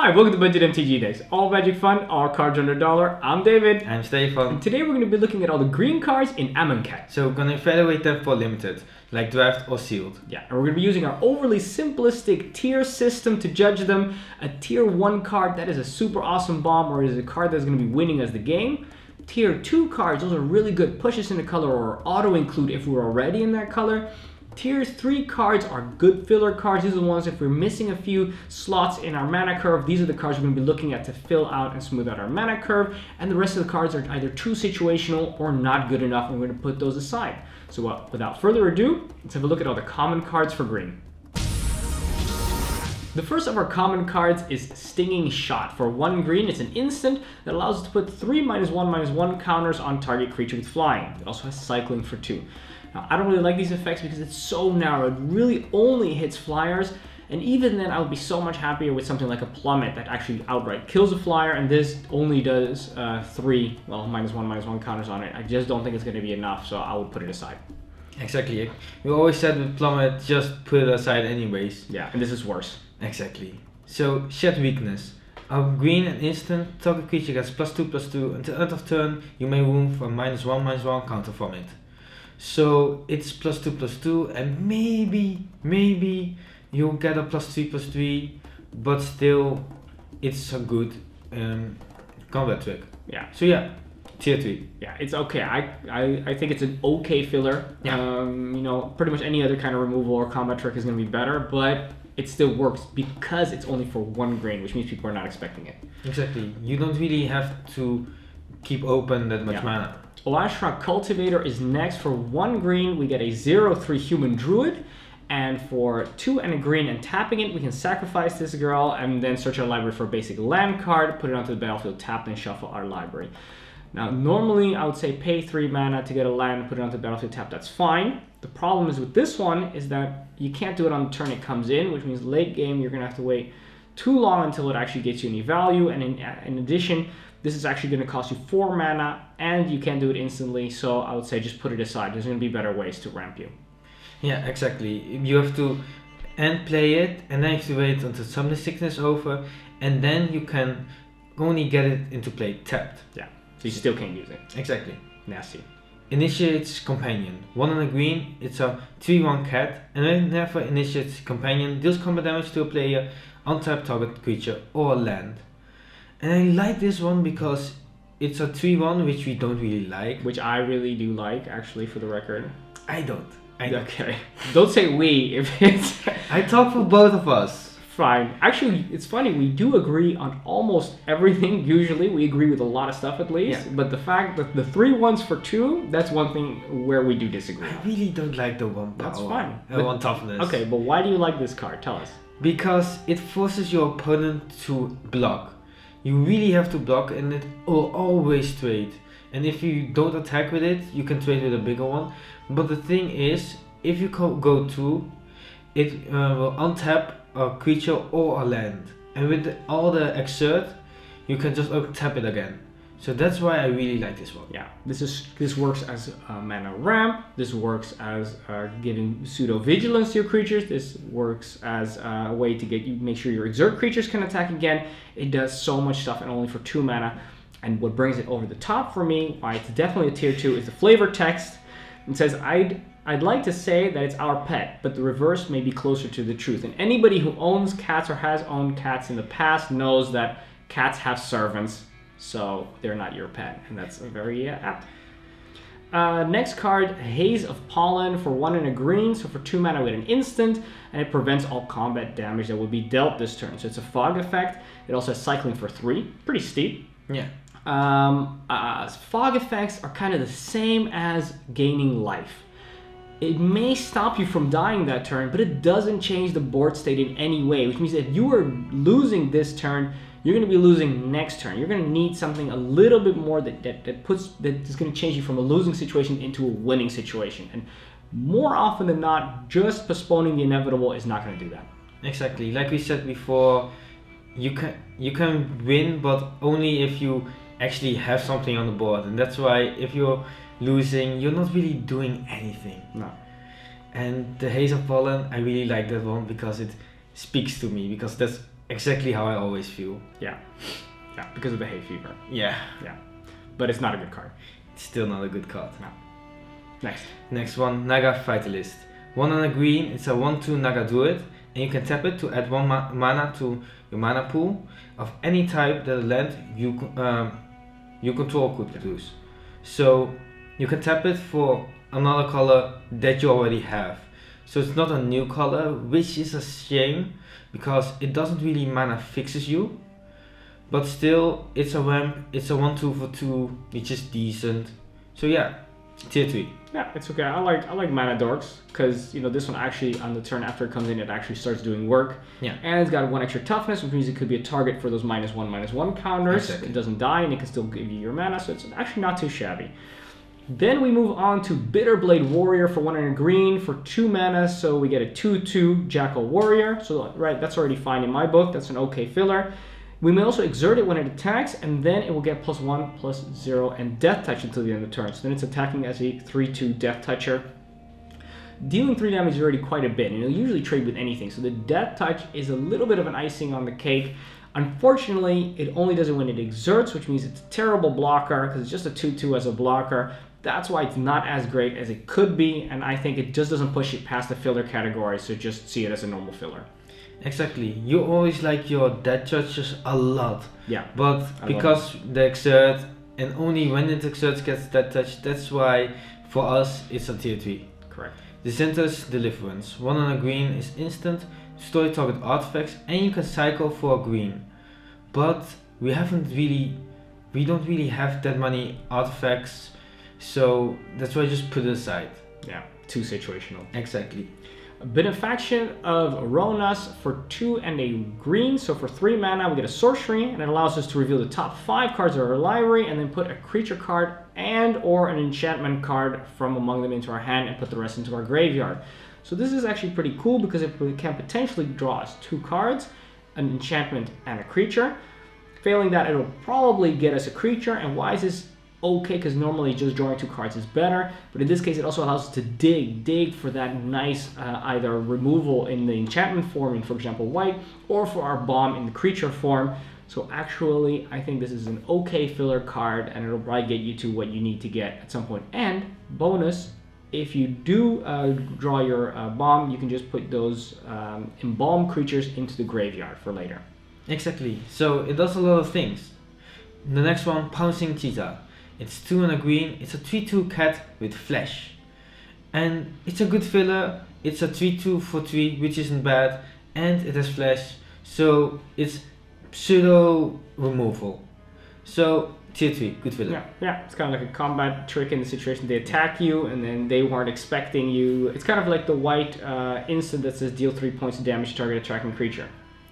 Hi, welcome to Budget MTG Decks. All magic fun, all cards under $1. I'm David. I'm Stefan. And today we're going to be looking at all the green cards in Amonkhet. So we're going to evaluate them for limited, like draft or sealed. Yeah, and we're going to be using our overly simplistic tier system to judge them. A tier 1 card, that is a super awesome bomb, or is a card that's going to be winning as the game. Tier 2 cards, those are really good, push us into color or auto include if we're already in that color. Tier 3 cards are good filler cards. These are the ones if we're missing a few slots in our mana curve. These are the cards we're going to be looking at to fill out and smooth out our mana curve. And the rest of the cards are either too situational or not good enough, and we're going to put those aside. So without further ado, let's have a look at all the common cards for green. The first of our common cards is Stinging Shot. For 1 green, it's an instant that allows us to put 3 -1/-1 counters on target creature with flying. It also has cycling for 2. Now, I don't really like these effects because it's so narrow. It really only hits flyers, and even then I would be so much happier with something like a Plummet that actually outright kills a flyer, and this only does 3, well, -1/-1 counters on it. I just don't think it's going to be enough, so I would put it aside. Exactly. We always said with Plummet, just put it aside anyways. Yeah, and this is worse. Exactly. So, Shed Weakness. Our green and instant, target creature gets +2/+2. Until end of turn, you may remove a -1/-1 counter from it. So it's +2/+2, and maybe you'll get a +3/+3, but still it's a good combat trick. Yeah. So yeah, tier 3. Yeah, it's okay. I think it's an okay filler. Yeah. You know, pretty much any other kind of removal or combat trick is going to be better, but it still works because it's only for 1 green, which means people are not expecting it. Exactly. You don't really have to keep open that much mana. Lashra Cultivator is next. For 1 green, we get a 0/3 human druid, and for 2 and a green and tapping it, we can sacrifice this girl and then search our library for a basic land card, put it onto the battlefield, tap, and shuffle our library. Now, normally I would say pay 3 mana to get a land, put it onto the battlefield, tap, that's fine. The problem is with this one is that you can't do it on the turn it comes in, which means late game you're going to have to wait too long until it actually gets you any value, and in addition, this is actually going to cost you 4 mana, and you can't do it instantly, so I would say just put it aside. There's going to be better ways to ramp you. Yeah, exactly. You have to end play it, and then you have to wait until Summoning Sickness over, and then you can only get it into play tapped. Yeah, so you still can't use it. Exactly. Nasty. Initiates Companion. 1 and a green, it's a 3/1 cat, and whenever initiates Companion, deals combat damage to a player, untap target creature or land. And I like this one because it's a 3/1, which we don't really like. Which I really do like, actually, for the record. I don't. Okay. Don't say we if it's... I talk for both of us. Fine. Actually, it's funny, we do agree on almost everything, usually. We agree with a lot of stuff, at least. Yeah. But the fact that the 3/1s for 2, that's one thing where we do disagree. I really don't like the 1 power. That's fine. One toughness. Okay, but why do you like this card? Tell us. Because it forces your opponent to block. You really have to block, and it will always trade. And if you don't attack with it, you can trade with a bigger one. But the thing is, if you go through, it will untap a creature or a land. And with all the exert, you can just untap it again. So that's why I really like this one. Yeah, this works as a mana ramp. This works as giving pseudo vigilance to your creatures. This works as a way to make sure your exert creatures can attack again. It does so much stuff and only for 2 mana. And what brings it over the top for me, why it's definitely a tier 2, is the flavor text. It says, I'd like to say that it's our pet, but the reverse may be closer to the truth. And anybody who owns cats or has owned cats in the past knows that cats have servants. So they're not your pet, and that's very apt. Next card, Haze of Pollen. For 1 and a green, so for 2 mana with an instant, and it prevents all combat damage that would be dealt this turn. So it's a fog effect. It also has cycling for 3, pretty steep. Yeah. Fog effects are kind of the same as gaining life. It may stop you from dying that turn, but it doesn't change the board state in any way, which means that if you are losing this turn, you're going to be losing next turn. You're going to need something a little bit more that is going to change you from a losing situation into a winning situation. And more often than not, just postponing the inevitable is not going to do that. Exactly. Like we said before, you can win, but only if you actually have something on the board. And that's why if you're losing, you're not really doing anything. No. And the Haze of Pollen, I really like that one because it speaks to me, because that's exactly how I always feel. Yeah, yeah, because of the hay fever. Yeah. Yeah, but it's not a good card. It's still not a good card. No. Next. Next one, Naga Vitalist. 1 and a green, it's a 1/2 Naga Druid, and you can tap it to add 1 mana to your mana pool of any type that a land you control could produce. So you can tap it for another color that you already have. So it's not a new color, which is a shame because it doesn't really mana fixes you. But still, it's a ramp, it's a 1/2 for 2, which is decent. So yeah, tier 3. Yeah, it's okay. I like mana dorks because this one actually on the turn after it comes in, it actually starts doing work. Yeah. And it's got 1 extra toughness, which means it could be a target for those -1/-1 counters. Exactly. It doesn't die and it can still give you your mana, so it's actually not too shabby. Then we move on to Bitterblade Warrior for 1 and a green for 2 mana, so we get a 2/2 Jackal Warrior. So right, that's already fine in my book. That's an okay filler. We may also exert it when it attacks, and then it will get +1/+0 and Death Touch until the end of the turn. So then it's attacking as a 3/2 Death Toucher. Dealing 3 damage is already quite a bit, and it'll usually trade with anything. So the Death Touch is a little bit of an icing on the cake. Unfortunately, it only does it when it exerts, which means it's a terrible blocker, because it's just a 2/2 as a blocker. That's why it's not as great as it could be, and I think it just doesn't push it past the filler category, so just see it as a normal filler. Exactly. You always like your death touches a lot. Yeah. But because they exert, and only when it exerts gets death touch, that's why for us it's a tier 3. Correct. Dissenter's Deliverance. 1 and a green is instant, destroy target artifacts, and you can cycle for a green. But we don't really have that many artifacts, so that's why I just put it aside. Yeah, too situational. Exactly. Benefaction of Ronas for 2 and a green. So for 3 mana, we get a sorcery, and it allows us to reveal the top 5 cards of our library, and then put a creature card and or an enchantment card from among them into our hand, and put the rest into our graveyard. So this is actually pretty cool because it can potentially draw us 2 cards, an enchantment and a creature. Failing that, it'll probably get us a creature. And why is this okay? Because normally just drawing 2 cards is better, but in this case it also allows us to dig for that nice either removal in the enchantment form in, for example, white, or for our bomb in the creature form. So actually I think this is an okay filler card, and it'll probably get you to what you need to get at some point. And bonus, if you do draw your bomb, you can just put those embalmed creatures into the graveyard for later. Exactly. So it does a lot of things. The next one, Pouncing Cheetah. It's 2 and a green, it's a 3/2 cat with flash. And it's a good filler, it's a 3/2 for 3, which isn't bad, and it has flash, so it's pseudo removal. So tier 3, good filler. Yeah, it's kind of like a combat trick in the situation. They attack you and then they weren't expecting you. It's kind of like the white instant that says deal 3 points of damage to target attacking creature.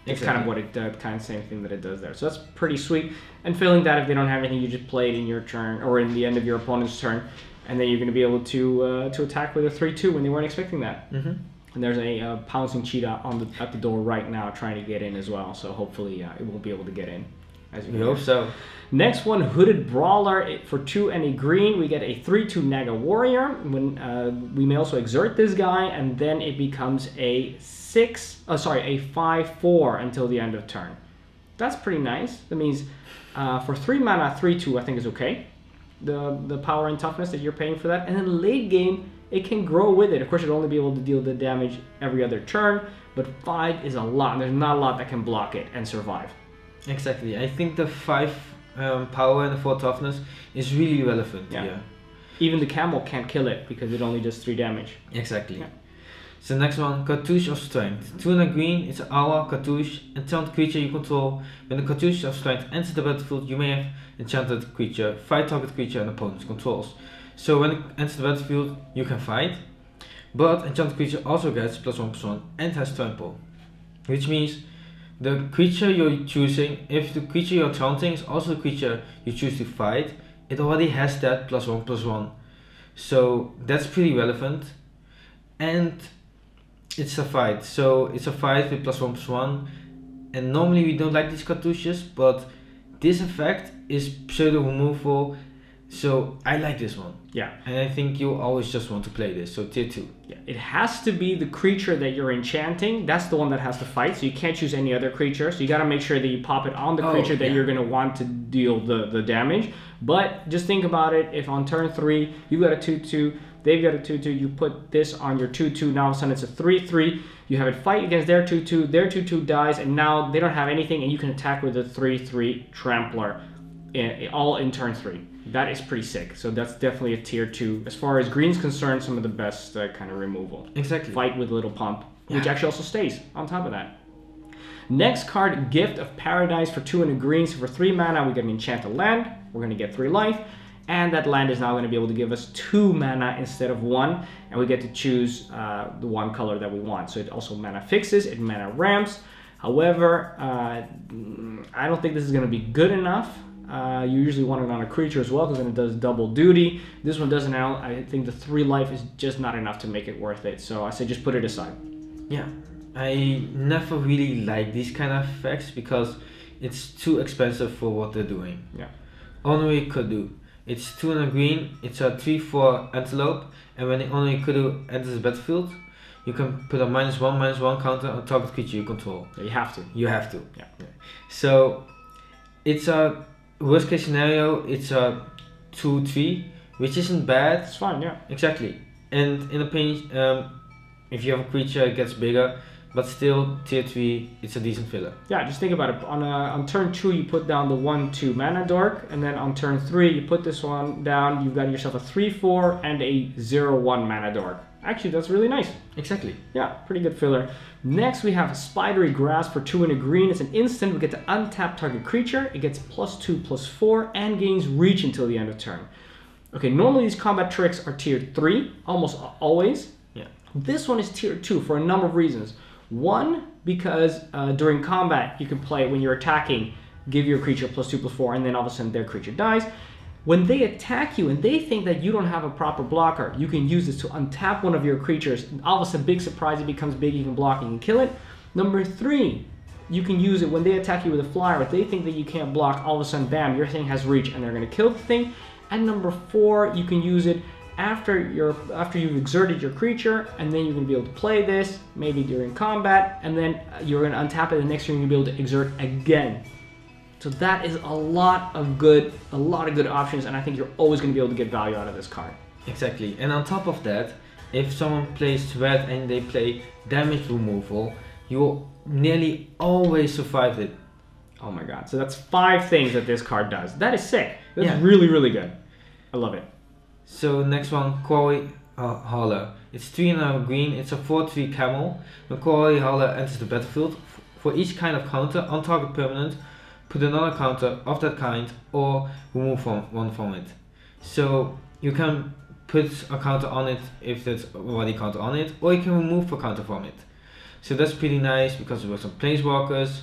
It's kind of what it kind of same thing that it does there. So that's pretty sweet. And failing that, if they don't have anything, you just play it in your turn or in the end of your opponent's turn, and then you're going to be able to attack with a 3/2 when they weren't expecting that. Mm-hmm. And there's a pouncing cheetah at the door right now trying to get in as well. So hopefully it will be able to get in. As we hope so. Next one, Hooded Brawler. For 2 and a green, we get a 3/2 Naga Warrior. When we may also exert this guy, and then it becomes a 5/4 until the end of turn. That's pretty nice. That means for 3 mana, 3/2 I think is okay. The power and toughness that you're paying for that, and then late game it can grow with it. Of course, it'll only be able to deal the damage every other turn, but 5 is a lot. There's not a lot that can block it and survive. Exactly. I think the 5 power and the 4 toughness is really relevant here. Even the camel can't kill it because it only does 3 damage. Exactly. Yeah. So next one, Cartouche of Strength. 2 and a green, it's an Aura Cartouche, enchanted creature you control. When the Cartouche of Strength enters the battlefield, you may have enchanted creature, fight target creature and opponent's controls. So when it enters the battlefield, you can fight, but enchanted creature also gets +1/+1 and has trample. Which means the creature you're choosing, if the creature you're taunting is also the creature you choose to fight, it already has that +1/+1. So that's pretty relevant. And it's a fight, so it's a fight with +1/+1, and normally we don't like these cartouches, but this effect is pseudo removal, So I like this one. Yeah. And I think you always just want to play this. So tier 2. Yeah. It has to be the creature that you're enchanting. That's the one that has to fight. So you can't choose any other creature. So you got to make sure that you pop it on the creature that you're going to want to deal the damage. But just think about it. If on turn 3, you've got a 2/2, they've got a 2/2, you put this on your 2/2, now all of a sudden it's a 3/3. You have it fight against their 2/2, their 2/2 dies, and now they don't have anything, and you can attack with a 3/3 Trampler all in turn 3. That is pretty sick. So that's definitely a tier 2. As far as green's concerned, some of the best kind of removal. Exactly. Fight with Little Pump, which actually also stays on top of that. Next card, Gift of Paradise for 2 and a green. So for 3 mana, we get an enchanted land. We're going to get 3 life. And that land is now going to be able to give us 2 mana instead of 1. And we get to choose the one color that we want. So it also mana fixes, it mana ramps. However, I don't think this is going to be good enough. You usually want it on a creature as well because then it does double duty. This one doesn't. I think the 3 life is just not enough to make it worth it. So I say just put it aside. Yeah, I never really like these kind of effects because it's too expensive for what they're doing. Yeah. Honorary Kudu. It's 2 and a green. It's a 3/4 antelope, and when the Honorary Kudu enters the battlefield, you can put a -1/-1 counter on target creature you control. Yeah, you have to. You have to. Yeah. So it's a worst case scenario. It's a 2/3, which isn't bad. It's fine. Yeah. Exactly. And in a pinch, if you have a creature, it gets bigger. But still, tier 3, it's a decent filler. Yeah, just think about it. On turn 2, you put down the 1/2 mana dork, and then on turn 3, you put this one down. You've got yourself a 3/4 and a 0/1 mana dork. Actually, that's really nice. Exactly. Yeah, pretty good filler. Next, we have Spidery Grasp for 2 and a green. It's an instant. We get to untap target creature. It gets +2/+4 and gains reach until the end of turn. Okay, normally these combat tricks are tier 3, almost always. Yeah. This one is tier 2 for a number of reasons. One, because during combat, you can play when you're attacking, give your creature +2/+4, and then all of a sudden their creature dies. When they attack you and they think that you don't have a proper blocker, you can use this to untap one of your creatures. All of a sudden, big surprise, it becomes big, you can block, you can kill it. Number 3, you can use it when they attack you with a flyer. If they think that you can't block, all of a sudden, bam, your thing has reach and they're going to kill the thing. And number 4, you can use it after you've exerted your creature, and then you're going to be able to play this, maybe during combat, and then you're going to untap it, and the next turn you're going to be able to exert again. So that is a lot of good options, and I think you're always going to be able to get value out of this card. Exactly. And on top of that, if someone plays red and they play damage removal, you will nearly always survive it. Oh my god. So that's 5 things that this card does. That is sick. That's Yeah. really, really good. I love it. So next one, Quarry Hauler. It's 3 and a green. It's a 4/3 camel. When Quarry Hauler enters the battlefield, for each kind of counter on target permanent, put another counter of that kind or remove one from it. So you can put a counter on it if there's already a counter on it, or you can remove a counter from it. So that's pretty nice because there were some planeswalkers.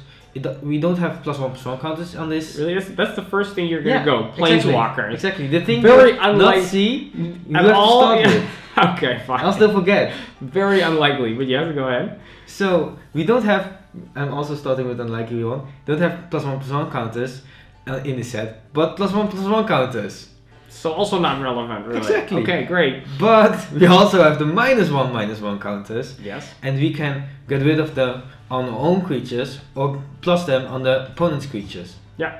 We don't have +1/+1 counters on this. Really, that's the first thing you're gonna go. Planeswalker. Exactly. The thing Very you unlike not see, you at have all. to start Yeah. with. Okay, fine. I'll still forget. Very unlikely, but yes, go ahead. So we don't have. I'm also starting with unlikely one. Don't have +1/+1 counters in the set, but +1/+1 counters. So also not relevant, really. Exactly. Okay, great. But we also have the -1/-1 counters. Yes. And we can get rid of them on our own creatures or plus them on the opponent's creatures. Yeah.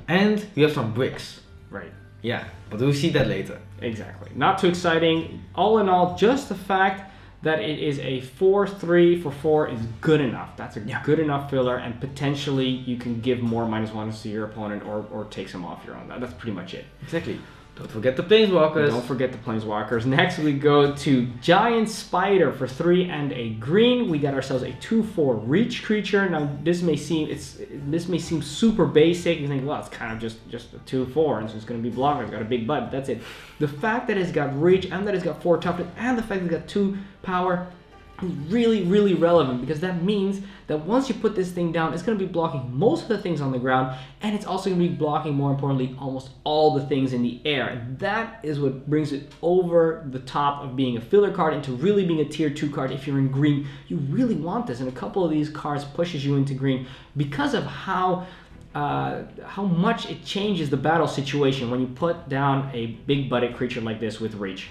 And we have some bricks. Right. Yeah, but we'll see that later. Exactly. Not too exciting. All in all, just the fact that it is a 4/3 for 4 is good enough. That's a good enough filler, and potentially you can give more -1s to your opponent or take some off your own. That's pretty much it. Exactly. Don't forget the planeswalkers. Don't forget the planeswalkers. Next we go to Giant Spider for 3 and a green. We got ourselves a 2/4 reach creature. Now this may seem super basic. You think, well, it's kind of just a 2/4, and so it's going to be blocker. It's got a big butt. That's it. The fact that it's got reach and that it's got 4 toughness and the fact that it's got 2 power is really, really relevant, because that means that once you put this thing down, it's going to be blocking most of the things on the ground, and it's also going to be blocking, more importantly, almost all the things in the air. And that is what brings it over the top of being a filler card into really being a tier 2 card. If you're in green, you really want this, and a couple of these cards pushes you into green because of how how much it changes the battle situation when you put down a big budget creature like this with reach.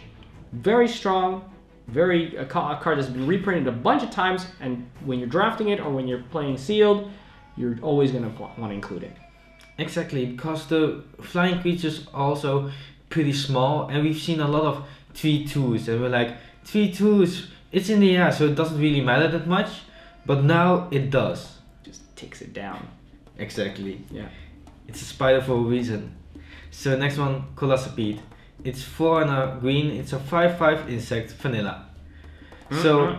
Very strong, a card that's been reprinted a bunch of times, and when you're drafting it or when you're playing sealed, you're always going to want to include it. Exactly, because the flying creatures are also pretty small, and we've seen a lot of 3/2s, and we're like, 3/2s, it's in the air, so it doesn't really matter that much, but now it does. Just takes it down. Exactly. Yeah. It's a spider for a reason. So next one, Colossipede. It's 4 and a green, it's a 5/5 insect vanilla. So,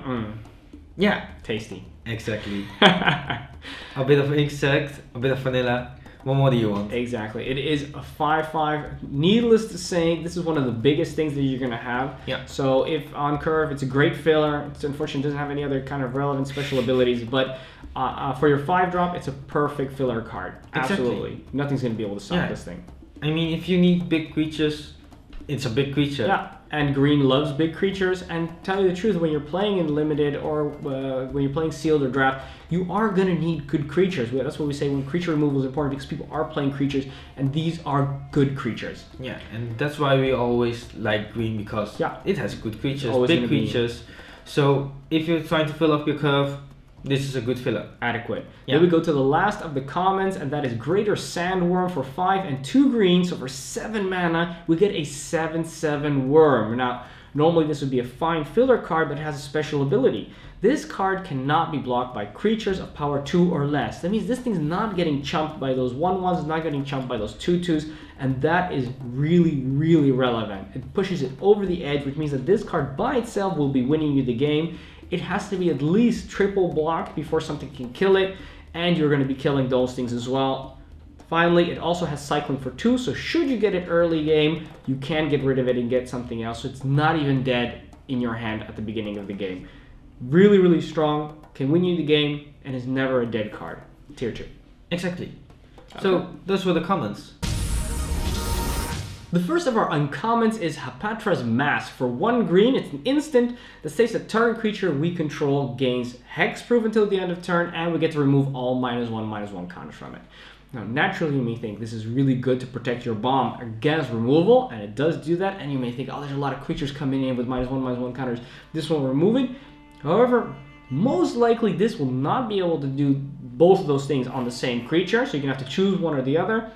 yeah. Tasty. Exactly. A bit of insect, a bit of vanilla. What more do you want? Exactly. It is a 5/5. Needless to say, this is one of the biggest things that you're going to have. Yeah. So if on curve, it's a great filler. It's unfortunately doesn't have any other kind of relevant special abilities, but for your 5-drop, it's a perfect filler card. Exactly. Absolutely. Nothing's going to be able to stop this thing. I mean, if you need big creatures, it's a big creature. Yeah, and green loves big creatures. And tell you the truth, when you're playing in limited or when you're playing sealed or draft, you are going to need good creatures. That's what we say when creature removal is important, because people are playing creatures, and these are good creatures. Yeah, and that's why we always like green, because it has good creatures, big creatures. So if you're trying to fill up your curve, this is a good filler. Adequate. Then we go to the last of the comments, and that is Greater Sandworm for 5 and 2 green. So for 7 mana, we get a 7/7 worm. Now, normally this would be a fine filler card, but it has a special ability. This card cannot be blocked by creatures of power 2 or less. That means this thing's not getting chumped by those 1/1s, it's not getting chumped by those 2/2s, and that is really, really relevant. It pushes it over the edge, which means that this card by itself will be winning you the game. It has to be at least triple blocked before something can kill it, and you're going to be killing those things as well. Finally, it also has cycling for 2, so should you get it early game, you can get rid of it and get something else, so it's not even dead in your hand at the beginning of the game. Really, really strong, can win you the game, and is never a dead card. Tier 2. Exactly. Okay. So those were the comments. The first of our uncommons is Hapatra's Mask. For 1 green, it's an instant that states that target creature we control gains hexproof until the end of turn, and we get to remove all -1/-1 counters from it. Now, naturally, you may think this is really good to protect your bomb against removal, and it does do that, and you may think, oh, there's a lot of creatures coming in with -1/-1 counters. This won't remove it. However, most likely this will not be able to do both of those things on the same creature, so you're going to have to choose one or the other.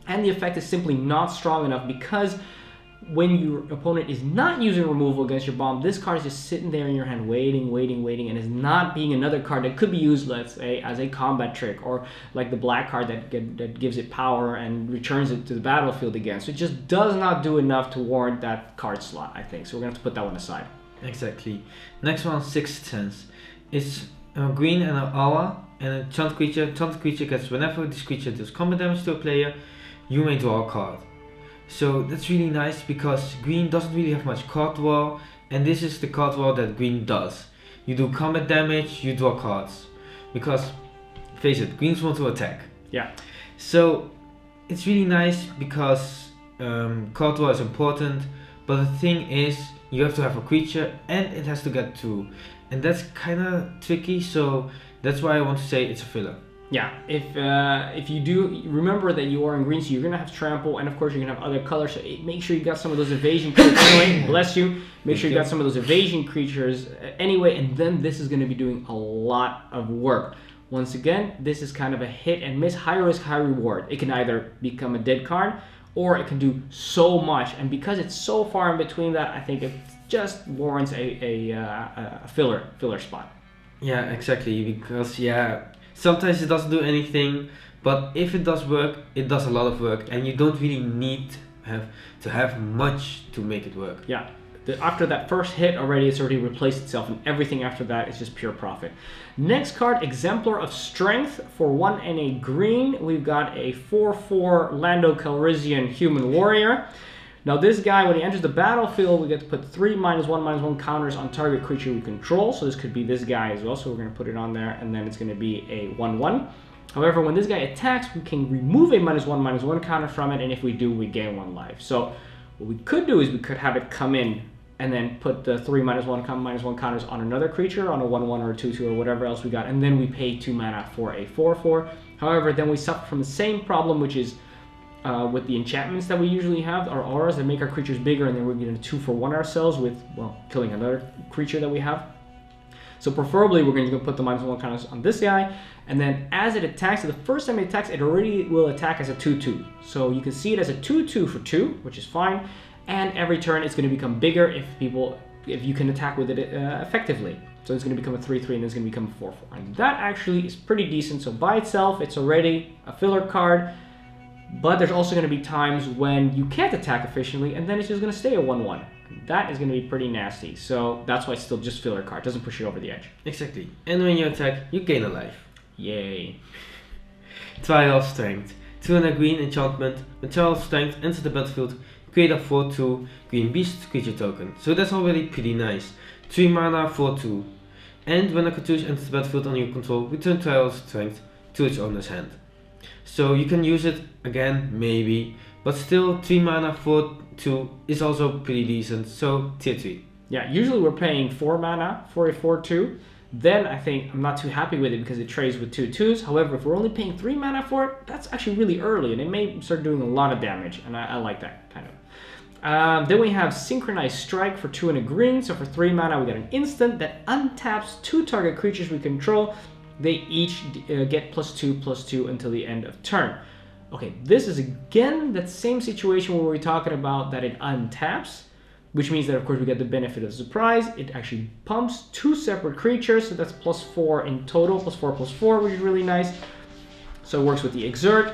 And the effect is simply not strong enough, because when your opponent is not using removal against your bomb, this card is just sitting there in your hand waiting, and is not being another card that could be used, let's say, as a combat trick, or like the black card that gives it power and returns it to the battlefield again. So it just does not do enough to warrant that card slot, I think. So we're going to have to put that one aside. Exactly. Next one, Sixth Sense. It's green and an aura, and a chant creature. Chant creature gets, whenever this creature does combat damage to a player, you may draw a card. So that's really nice, because green doesn't really have much card draw, and this is the card draw that green does. You do combat damage, you draw cards. Because, face it, greens want to attack. Yeah. So it's really nice, because card draw is important, but the thing is, you have to have a creature and it has to get through. And that's kind of tricky, so that's why I want to say it's a filler. Yeah, if you do, remember that you are in green, so you're going to have trample, and of course you're going to have other colors, so make sure you got some of those evasion creatures anyway, bless you, make sure you got some of those evasion creatures anyway, and then this is going to be doing a lot of work. Once again, this is kind of a hit and miss, high risk, high reward. It can either become a dead card, or it can do so much, and because it's so far in between that, I think it just warrants a filler spot. Yeah, exactly, because sometimes it doesn't do anything, but if it does work, it does a lot of work, and you don't really need to have much to make it work. Yeah, after that first hit already, it's already replaced itself, and everything after that is just pure profit. Next card, Exemplar of Strength. For 1 and a green, we've got a 4/4 Lando Calrissian Human Warrior. Now this guy, when he enters the battlefield, we get to put 3 -1/-1 counters on target creature we control. So this could be this guy as well. So we're going to put it on there, and then it's going to be a 1/1. However, when this guy attacks, we can remove a -1/-1 counter from it, and if we do, we gain 1 life. So what we could do is we could have it come in and then put the 3 -1/-1 counters on another creature, on a 1/1 or a 2/2 or whatever else we got, and then we pay 2 mana for a 4/4. However, then we suffer from the same problem, which is with the enchantments that we usually have, our auras that make our creatures bigger, and then we're getting a 2-for-1 ourselves with, well, killing another creature that we have. So preferably we're going to put the -1 counters on this guy, and then as it attacks, so the first time it attacks, it already will attack as a 2/2. So you can see it as a 2/2 for 2, which is fine, and every turn it's going to become bigger if you can attack with it effectively. So it's going to become a 3/3 and then it's going to become a 4/4. And that actually is pretty decent. So by itself, it's already a filler card, but there's also going to be times when you can't attack efficiently, and then it's just going to stay a 1/1. That is going to be pretty nasty. So that's why it's still just filler card. It doesn't push it over the edge. Exactly. And when you attack, you gain a life. Yay. Trial of Strength. 2 and a green enchantment. When Trial of Strength enters the battlefield, create a 4/2 green beast creature token. So that's already pretty nice. 3 mana, 4/2. And when a cartouche enters the battlefield on your control, return Trial of Strength to its owner's hand. So you can use it again, maybe, but still 3 mana, 4/2 is also pretty decent. So tier 3. Yeah, usually we're paying 4 mana for a 4/2. Then I think I'm not too happy with it because it trades with 2/2s. However, if we're only paying 3 mana for it, that's actually really early and it may start doing a lot of damage, and I like that kind of. Then we have Synchronized Strike for 2 and a green. So for 3 mana, we got an instant that untaps 2 target creatures we control. They each get +2/+2 until the end of turn. Okay, this is again that same situation where we're talking about that it untaps, which means that of course we get the benefit of surprise. It actually pumps 2 separate creatures, so that's +4 in total, +4/+4, which is really nice. So it works with the Exert.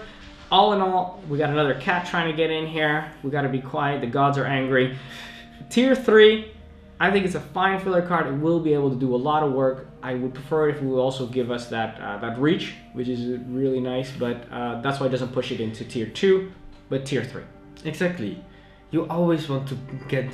All in all, we got another cat trying to get in here. We got to be quiet, the gods are angry. Tier 3, I think it's a fine filler card. It will be able to do a lot of work. I would prefer it if it would also give us that reach, which is really nice, but that's why it doesn't push it into tier 2, but tier 3. Exactly. You always want to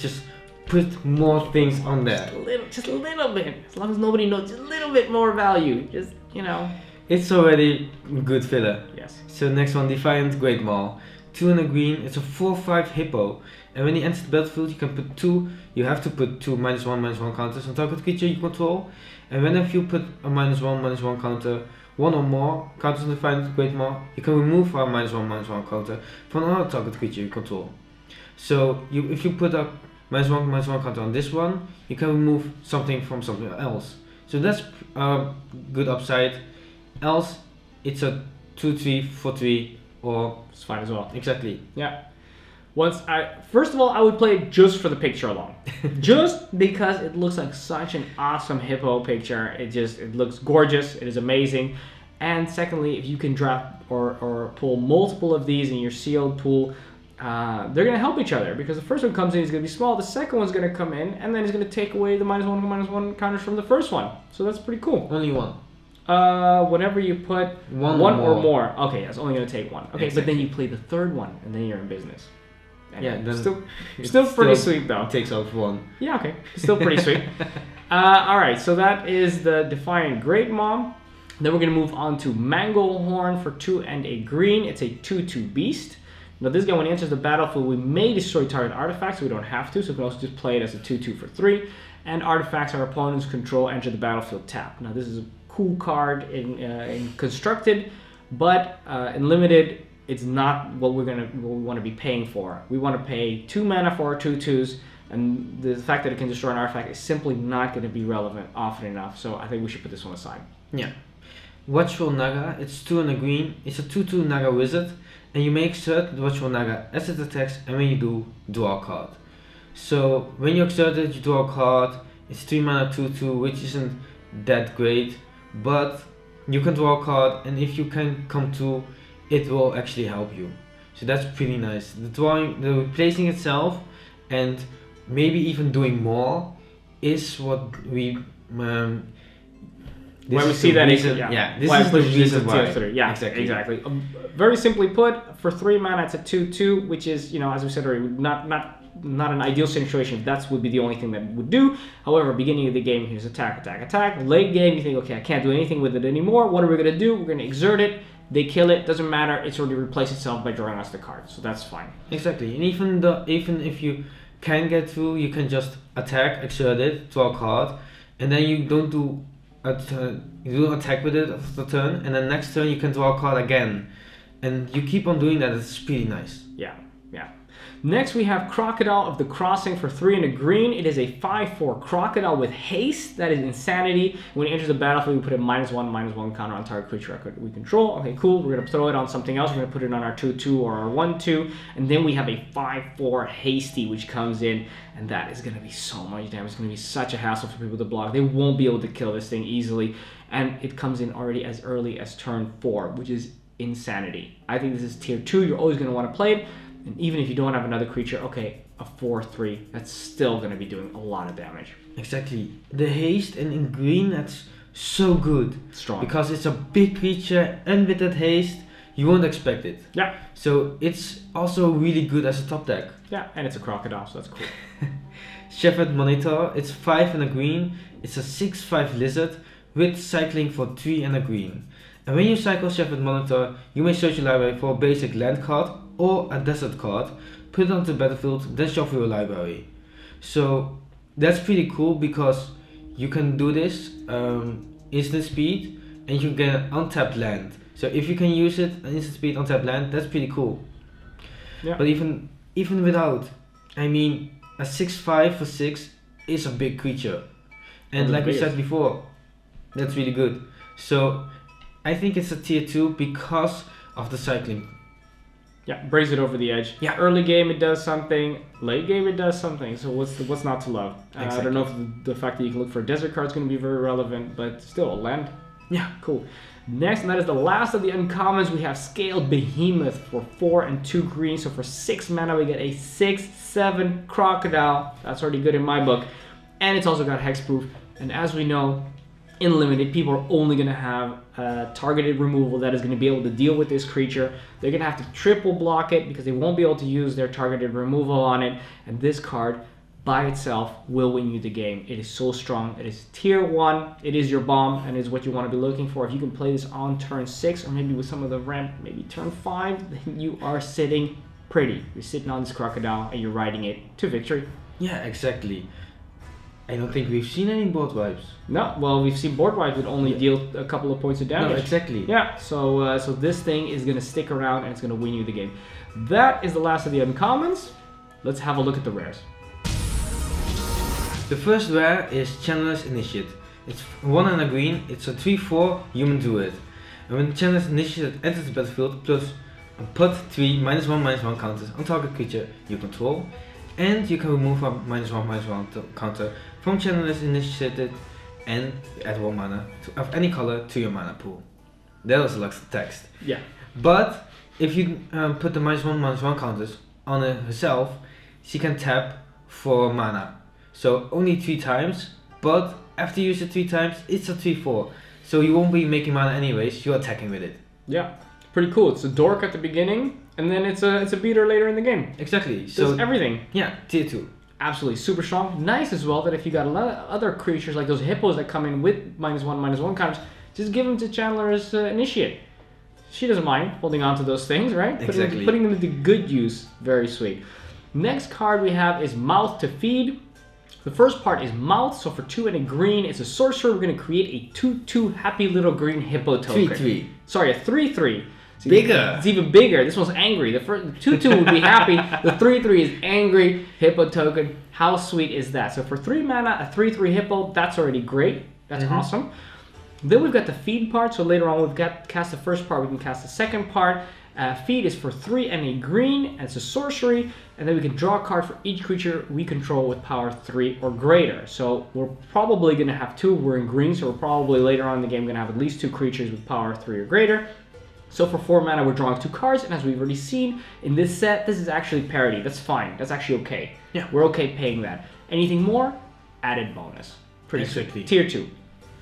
just put more things on there. Just a little bit. As long as nobody knows, just a little bit more value. Just, you know. It's already good filler. Yes. So next one, Defiant Great Maw. 2 and a green, it's a 4/5 hippo. And when he enters the battlefield, you have to put 2 -1/-1 counters on target creature you control. And whenever you put a -1/-1 counter, 1 or more counters on Defiant Great Maw, you can remove a -1/-1 counter from another target creature you control. So if you put a -1/-1 counter on this one, you can remove something from something else. So that's a good upside. Else, it's a 2/3, 4/3, or it's fine as well. Exactly. Yeah. First of all, I would play it just for the picture alone. Just because it looks like such an awesome hippo picture. It looks gorgeous. It is amazing. And secondly, if you can draft or pull multiple of these in your sealed pool, they're going to help each other, because the first one comes in, is going to be small, the second one's going to come in, and then it's going to take away the -1/-1 counters from the first one. So that's pretty cool. Only one. Whenever you put one or more. Okay, that's only going to take one. Okay, exactly. But then you play the third one, and then you're in business. And yeah, then still pretty sweet though. It takes off one. Yeah, okay, still pretty sweet. All right, so that is the Defiant Great Maw. Then we're going to move on to Manglehorn for 2 and a green. It's a 2/2 beast. Now this guy, when he enters the battlefield, we may destroy target artifacts, so we don't have to, so we can also just play it as a 2/2 for 3. And artifacts our opponents control enter the battlefield tapped. Now this is a cool card in Constructed, but in Limited, it's not what we want to be paying for. We want to pay 2 mana for our 2/2s, and the fact that it can destroy an artifact is simply not going to be relevant often enough, so I think we should put this one aside. Yeah. Watchful Naga, it's 2 and a green, it's a 2/2 Naga Wizard, and you may exert the Watchful Naga as it attacks, and when you do, draw a card. So when you exert it, you draw a card. It's 3 mana 2/2, which isn't that great, but you can draw a card, and if you can come to, it will actually help you. So that's pretty nice. The replacing itself, and maybe even doing more, is what we when we see that reason, this is the reason why. Yeah, exactly. Very simply put, for 3 mana, it's a 2/2, which is, as we said already, not an ideal situation if that would be the only thing that it would do. However, beginning of the game, here's attack, attack, attack. Late game, you think, okay, I can't do anything with it anymore. What are we going to do? We're going to exert it. They kill it. Doesn't matter. It's already replaced itself by drawing us the card. So that's fine. Exactly. And even if you can get through, you can just attack, exert it, draw a card, and then you don't do you do an attack with it after the turn, and then next turn you can draw a card again, and you keep on doing that. It's pretty nice. Yeah, yeah. Next we have Crocodile of the Crossing for 3 and a green. It is a 5/4 Crocodile with haste. That is insanity. When it enters the battlefield, we put a -1/-1 counter on target creature we control. Okay, cool. We're going to throw it on something else. We're going to put it on our 2/2 or our 1/2. And then we have a 5/4 Hasty, which comes in. And that is going to be so much damage. It's going to be such a hassle for people to block. They won't be able to kill this thing easily. And it comes in already as early as turn 4, which is insanity. I think this is tier 2. You're always going to want to play it. And even if you don't have another creature, okay, a 4/3, that's still going to be doing a lot of damage. Exactly. The haste and in green, that's so good. Strong. Because it's a big creature, and with that haste, you won't expect it. Yeah. So it's also really good as a top deck. Yeah, and it's a Crocodile, so that's cool. Shepherd Monitor, it's 5 and a green. It's a 6/5 lizard with cycling for 3 and a green. And when you cycle Shepherd Monitor, you may search your library for a basic land card or a desert card, put it onto the battlefield, then shuffle your library. So that's pretty cool because you can do this instant speed, and you get an untapped land. So if you can use it, an instant speed untapped land, that's pretty cool. Yeah. But even without, I mean, a 6/5 for 6 is a big creature, and like we said before, that's really good. So I think it's a tier 2 because of the cycling. Yeah, brings it over the edge. Yeah. Early game it does something, late game it does something. So what's not to love? Exactly. I don't know if the fact that you can look for a desert card is going to be very relevant, but still, a land. Yeah. Cool. Next, and that is the last of the uncommons, we have Scaled Behemoth for 4 and 2 green. So for 6 mana, we get a 6/7 Crocodile. That's already good in my book. And it's also got hexproof. And as we know, in Limited, people are only going to have targeted removal that is going to be able to deal with this creature. They're going to have to triple block it because they won't be able to use their targeted removal on it. And this card by itself will win you the game. It is so strong. It is tier 1. It is your bomb, and is what you want to be looking for. If you can play this on turn 6, or maybe with some of the ramp, maybe turn 5, then you are sitting pretty. You're sitting on this Crocodile and you're riding it to victory. Yeah, exactly. I don't think we've seen any board wipes. No, well, we've seen board wipes would only deal a couple of points of damage. No, exactly. Yeah, so so this thing is going to stick around and it's going to win you the game. That is the last of the uncommons. Let's have a look at the rares. The first rare is Channeler's Initiate. It's 1 and a green, it's a 3/4 human druid. And when Channeler's Initiate enters the battlefield, put 3 -1/-1 counters on target creature you control. And you can remove a -1/-1 counter from Channeler's Initiated and add 1 mana of any color to your mana pool. That was a lot of text. Yeah. But if you put the -1/-1 counters on herself, she can tap for mana. So only 3 times, but after you use it 3 times, it's a 3/4. So you won't be making mana anyways, you're attacking with it. Yeah, pretty cool. It's a dork at the beginning, and then it's a beater later in the game. Exactly. So does everything. Yeah, tier 2. Absolutely, super strong. Nice as well that if you got a lot of other creatures like those hippos that come in with -1/-1 counters, just give them to Chandler's Initiate. She doesn't mind holding on to those things, right? Exactly. Putting them into good use. Very sweet. Next card we have is Mouth to Feed. The first part is Mouth, so for 2 and a green, it's a sorcerer. We're going to create a 2/2 happy little green hippo token. 3/3. Sorry, a 3/3. Bigger. It's even bigger. This one's angry. The 2/2 would be happy. The 3/3 is angry hippo token. How sweet is that? So for 3 mana, a 3/3 hippo, that's already great. That's awesome. Then we've got the feed part. So later on, we've got cast the first part. We can cast the second part. Feed is for 3 and a green, and it's a sorcery. And then we can draw a card for each creature we control with power 3 or greater. So we're probably going to have 2. We're in green, so we're probably later on in the game going to have at least 2 creatures with power 3 or greater. So for 4 mana, we're drawing 2 cards, and as we've already seen in this set, this is actually parity. That's fine. That's actually okay. Yeah. We're okay paying that. Anything more, added bonus. Pretty Exactly. sweet. Tier 2.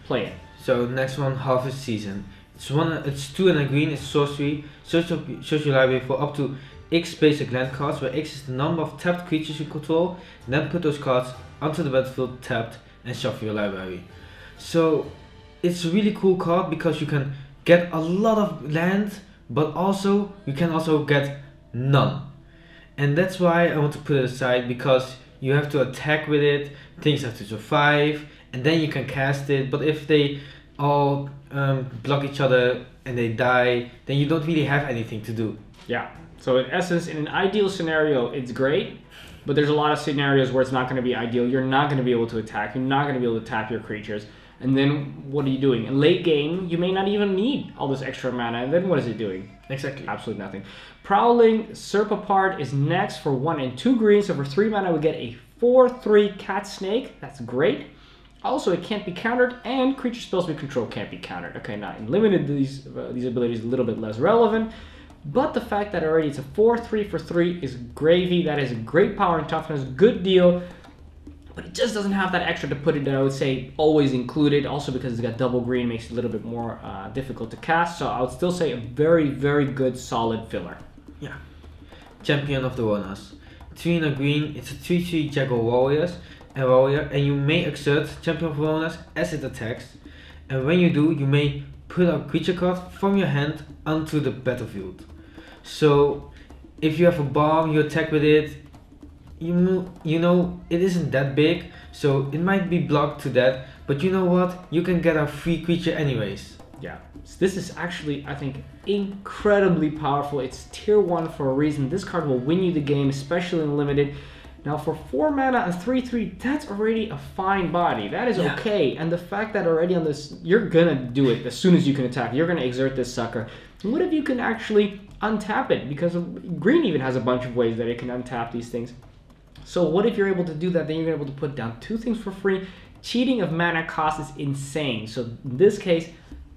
Play it. So next one, Harvest Season. It's 2 and a green, it's sorcery. Search your library for up to X basic land cards, where X is the number of tapped creatures you control. Then put those cards onto the battlefield tapped and shuffle your library. So it's a really cool card because you can get a lot of land, but also you can also get none. And that's why I want to put it aside, because you have to attack with it, things have to survive, and then you can cast it. But if they all block each other and they die, then you don't really have anything to do. Yeah. So in essence, in an ideal scenario, it's great, but there's a lot of scenarios where it's not going to be ideal. You're not going to be able to attack. You're not going to be able to tap your creatures. And then what are you doing? In late game, you may not even need all this extra mana. And then what is it doing? Exactly. Absolutely nothing. Prowling Serpapard is next for 1 and 2 green. So for 3 mana, we get a 4/3 cat snake. That's great. Also, it can't be countered, and creature spells we control can't be countered. Okay, now in limited, these abilities a little bit less relevant. But the fact that already it's a 4/3 for 3 is gravy. That is a great power and toughness. Good deal. But it just doesn't have that extra to put it, I would say, always included. Also because it's got double green, makes it a little bit more difficult to cast. So I would still say a very, very good, solid filler. Yeah. Champion of the Warriors. 3 and a green, it's a 3/3 Jackal warrior, and you may exert Champion of the Warriors as it attacks. And when you do, you may put a creature card from your hand onto the battlefield. So if you have a bomb, you attack with it, you know it isn't that big, so it might be blocked to that, but you know what, you can get a free creature anyways. Yeah, so this is actually, I think, incredibly powerful. It's tier 1 for a reason. This card will win you the game, especially in limited. Now for 4 mana and 3/3, that's already a fine body. That is okay. And the fact that already on this, you're gonna do it as soon as you can attack. You're gonna exert this sucker. What if you can actually untap it? Because green even has a bunch of ways that it can untap these things. So what if you're able to do that? Then you're able to put down 2 things for free. Cheating of mana cost is insane. So in this case,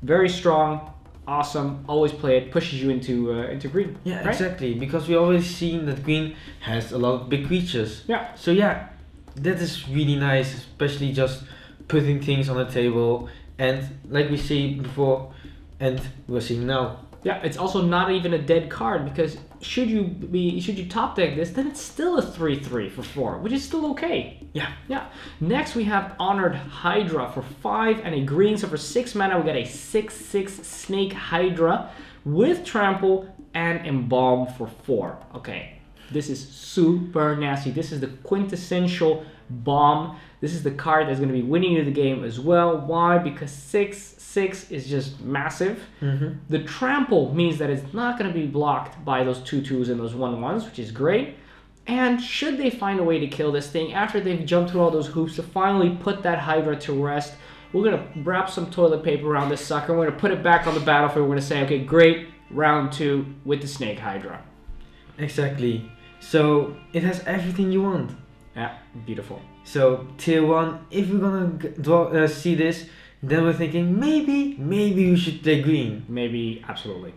very strong, awesome. Always play it. Pushes you into green. Yeah, right? exactly. Because we always seen that green has a lot of big creatures. Yeah. So yeah, that is really nice, especially just putting things on the table. And like we see before, and we're seeing now. Yeah, it's also not even a dead card, because should you top deck this, then it's still a 3/3 for 4, which is still okay. Yeah. Yeah. Next we have Honored Hydra for 5 and a green. So for 6 mana we got a 6/6 Snake Hydra with Trample and Embalm for 4. Okay. This is super nasty. This is the quintessential bomb. This is the card that's going to be winning you the game as well. Why? Because 6/6 is just massive. The trample means that it's not going to be blocked by those 2/2s and those 1/1s, which is great. And should they find a way to kill this thing after they've jumped through all those hoops to finally put that Hydra to rest, we're going to wrap some toilet paper around this sucker. We're going to put it back on the battlefield. We're going to say, okay, great, round 2 with the Snake Hydra. Exactly. So it has everything you want. Yeah, beautiful. So tier 1, if we're gonna see this, then we're thinking maybe we should play green. Maybe, absolutely.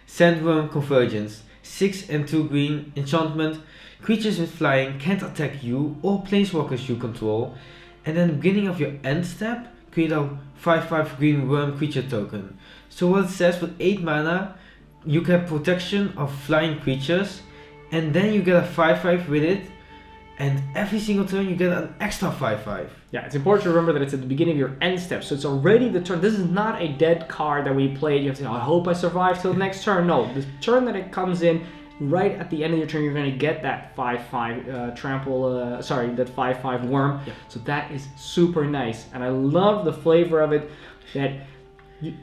Sandworm Convergence. 6 and 2 green, enchantment. Creatures with flying can't attack you or planeswalkers you control. And then beginning of your end step, create a 5/5 green worm creature token. So what it says, with 8 mana, you get protection of flying creatures, and then you get a 5/5 with it, and every single turn you get an extra 5/5. Yeah, it's important to remember that it's at the beginning of your end step, so it's already the turn. This is not a dead card that we played. You have to say, oh, I hope I survive till the next turn. No, the turn that it comes in, right at the end of your turn, you're going to get that 5/5 that 5/5 worm. Yeah. So that is super nice, and I love the flavor of it. That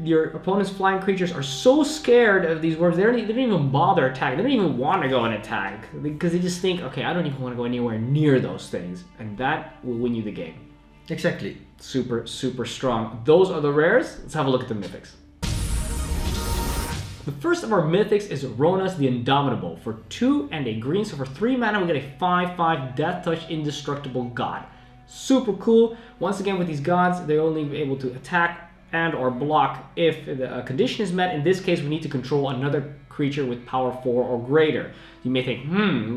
your opponent's flying creatures are so scared of these worms, they don't even bother attacking. They don't even want to go and attack, because they just think, okay, I don't even want to go anywhere near those things, and that will win you the game. Exactly. Super, super strong. Those are the rares. Let's have a look at the mythics. The first of our mythics is Ronas the Indomitable. For 2 and a green, so for 3 mana we get a 5/5 Death Touch Indestructible God. Super cool. Once again, with these gods, they're only able to attack and or block if the condition is met. In this case, we need to control another creature with power 4 or greater. You may think,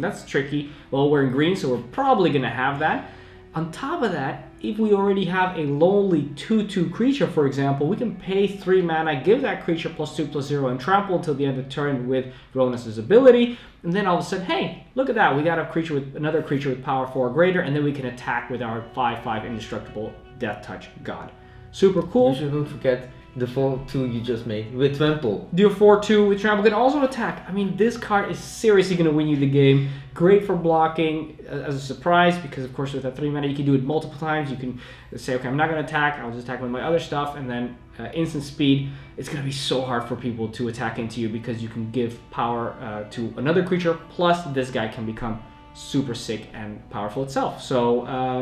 that's tricky. Well, we're in green, so we're probably going to have that. On top of that, if we already have a lonely 2/2 creature, for example, we can pay 3 mana, give that creature +2/+0, and trample until the end of the turn with Ronas's ability. And then all of a sudden, hey, look at that. We got another creature with power 4 or greater, and then we can attack with our 5/5 Indestructible Death Touch God. Super cool. You should not forget, the 4/2 you just made with trample. Do a 4/2 with trample, can also attack. I mean, this card is seriously going to win you the game. Great for blocking as a surprise, because of course with that 3 mana you can do it multiple times. You can say, okay, I'm not going to attack, I'll just attack with my other stuff, and then instant speed. It's going to be so hard for people to attack into you because you can give power to another creature, plus this guy can become super sick and powerful itself. So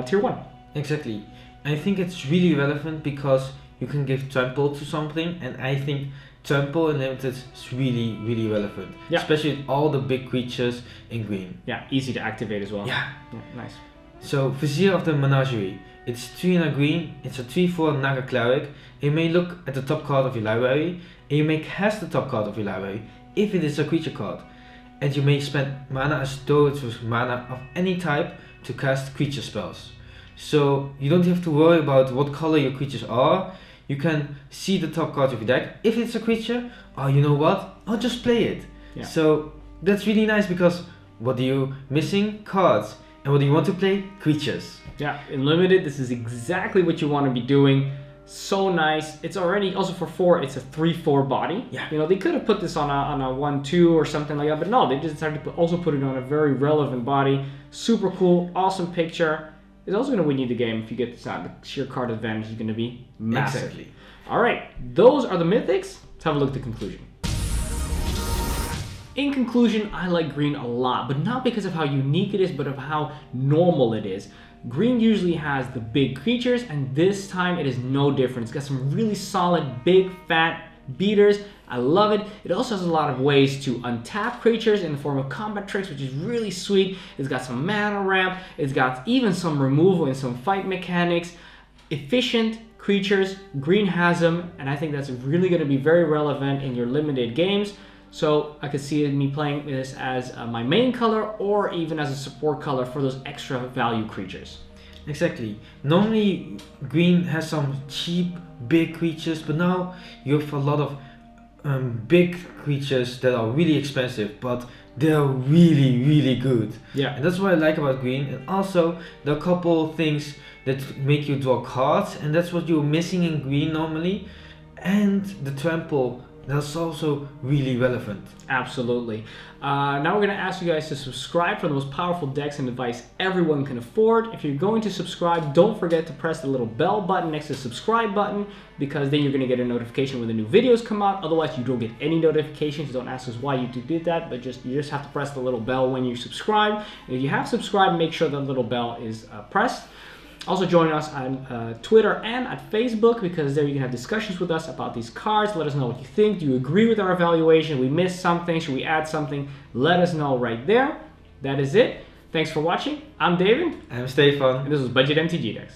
tier 1. Exactly. I think it's really relevant because you can give trample to something, and I think trample unlimited is really, really relevant. Yeah. Especially with all the big creatures in green. Yeah, easy to activate as well. Yeah. Nice. So, Vizier of the Menagerie. It's 3 in a green, it's a 3/4 Naga Cleric. You may look at the top card of your library, and you may cast the top card of your library if it is a creature card. And you may spend mana as though it was mana of any type to cast creature spells. So, you don't have to worry about what color your creatures are. You can see the top card of your deck. If it's a creature, oh, you know what? I'll just play it. Yeah. So, that's really nice because what are you missing? Cards. And what do you want to play? Creatures. Yeah, in limited, this is exactly what you want to be doing. So nice. It's already, also for 4, it's a 3/4 body. Yeah. You know, they could have put this on a 1/2 or something like that, but no, they just decided to also put it on a very relevant body. Super cool, awesome picture. It's also going to win you the game if you get this out. The sheer card advantage is going to be massive. Exactly. All right, those are the mythics. Let's have a look at the conclusion. In conclusion, I like green a lot, but not because of how unique it is, but of how normal it is. Green usually has the big creatures, and this time it is no different. It's got some really solid, big, fat beaters. I love it. It also has a lot of ways to untap creatures in the form of combat tricks, which is really sweet. It's got some mana ramp. It's got even some removal and some fight mechanics. Efficient creatures, green has them, and I think that's really going to be very relevant in your limited games. So I could see me playing this as my main color, or even as a support color for those extra value creatures. Exactly. Normally green has some cheap big creatures, but now you have a lot of big creatures that are really expensive, but they're really, really good. Yeah. And that's what I like about green. And also there are a couple things that make you draw cards, and that's what you're missing in green normally. And the trample, that's also really relevant. Absolutely. Now we're going to ask you guys to subscribe for the most powerful decks and advice everyone can afford. If you're going to subscribe, don't forget to press the little bell button next to the subscribe button, because then you're going to get a notification when the new videos come out. Otherwise, you don't get any notifications. Don't ask us why you did that, but you just have to press the little bell when you subscribe. And if you have subscribed, make sure that little bell is pressed. Also join us on Twitter and at Facebook, because there you can have discussions with us about these cards. Let us know what you think. Do you agree with our evaluation? We missed something? Should we add something? Let us know right there. That is it. Thanks for watching. I'm David. I'm Stefan. And this was Budget MTG Decks.